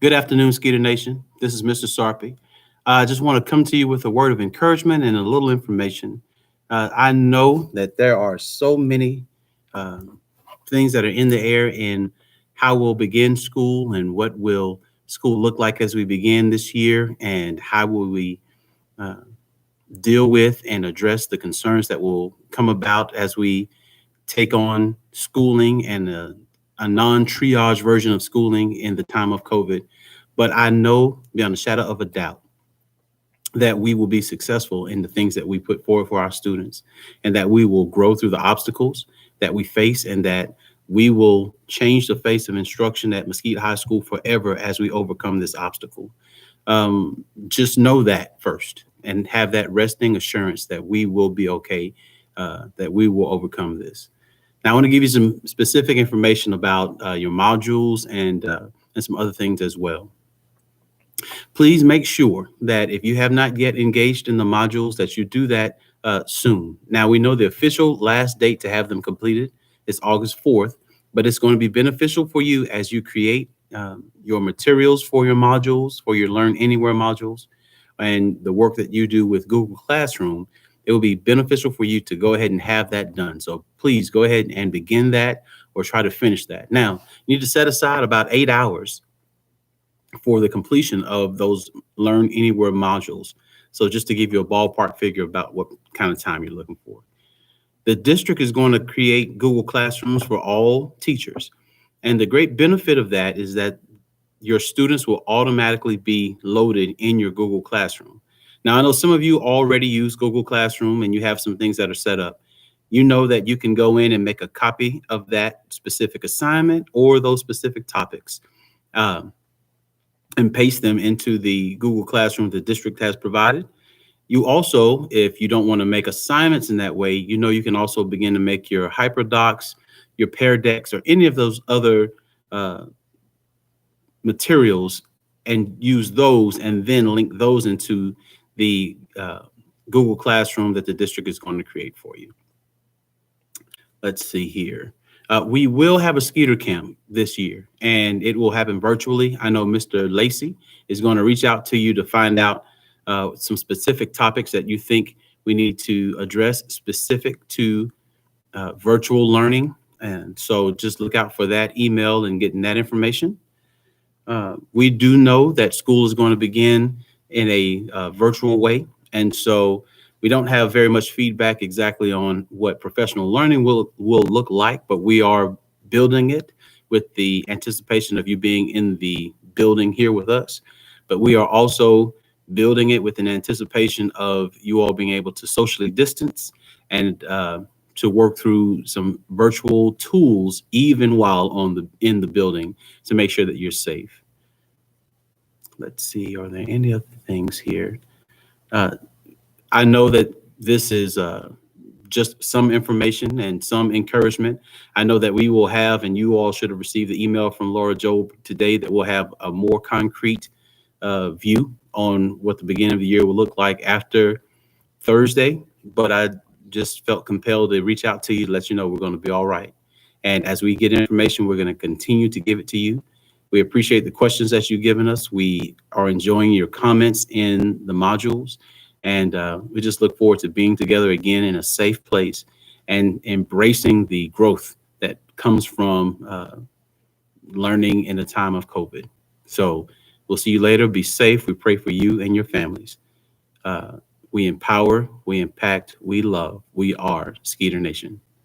Good afternoon, Skeeter Nation. This is Mr. Sarpy. I just want to come to you with a word of encouragement and a little information. I know that there are so many uh, things that are in the air in how we'll begin school and what will school look like as we begin this year, and how will we uh, deal with and address the concerns that will come about as we take on schooling and a non triage version of schooling in the time of COVID. But I know beyond a shadow of a doubt that we will be successful in the things that we put forward for our students, and that we will grow through the obstacles that we face, and that we will change the face of instruction at Mesquite High School forever as we overcome this obstacle. Just know that first and have that resting assurance that we will be okay, that we will overcome this. Now, I want to give you some specific information about your modules and some other things as well. Please make sure that if you have not yet engaged in the modules, that you do that soon. Now, we know the official last date to have them completed is August 4th, but it's going to be beneficial for you as you create your materials for your modules, for your Learn Anywhere modules, and the work that you do with Google Classroom. It will be beneficial for you to go ahead and have that done. So please go ahead and begin that or try to finish that. Now, you need to set aside about 8 hours for the completion of those Learn Anywhere modules. So just to give you a ballpark figure about what kind of time you're looking for. The district is going to create Google Classrooms for all teachers. And the great benefit of that is that your students will automatically be loaded in your Google Classroom. Now, I know some of you already use Google Classroom and you have some things that are set up. You know that you can go in and make a copy of that specific assignment or those specific topics. Um, and paste them into the Google Classroom the district has provided. You also, if you don't want to make assignments in that way, you know you can also begin to make your hyperdocs, your pear decks, or any of those other uh, materials, and use those and then link those into the Google Classroom that the district is going to create for you. Let's see here. We will have a Skeeter Camp this year, and it will happen virtually. I know Mr. Lacey is going to reach out to you to find out some specific topics that you think we need to address specific to virtual learning. And so just look out for that email and getting that information. We do know that school is going to begin in a virtual way. And so we don't have very much feedback exactly on what professional learning will look like, but we are building it with the anticipation of you being in the building here with us. But we are also building it with an anticipation of you all being able to socially distance and to work through some virtual tools, even while in the building, to make sure that you're safe. Let's see, are there any other things here? Uh, I know that this is just some information and some encouragement. I know that we will have, and you all should have received the email from Laura Job today, that we'll have a more concrete view on what the beginning of the year will look like after Thursday. But I just felt compelled to reach out to you to let you know we're going to be all right. And as we get information, we're going to continue to give it to you. We appreciate the questions that you've given us. We are enjoying your comments in the modules. And we just look forward to being together again in a safe place and embracing the growth that comes from learning in the time of COVID. So we'll see you later. Be safe. We pray for you and your families. We empower, we impact, we love. We are Skeeter Nation.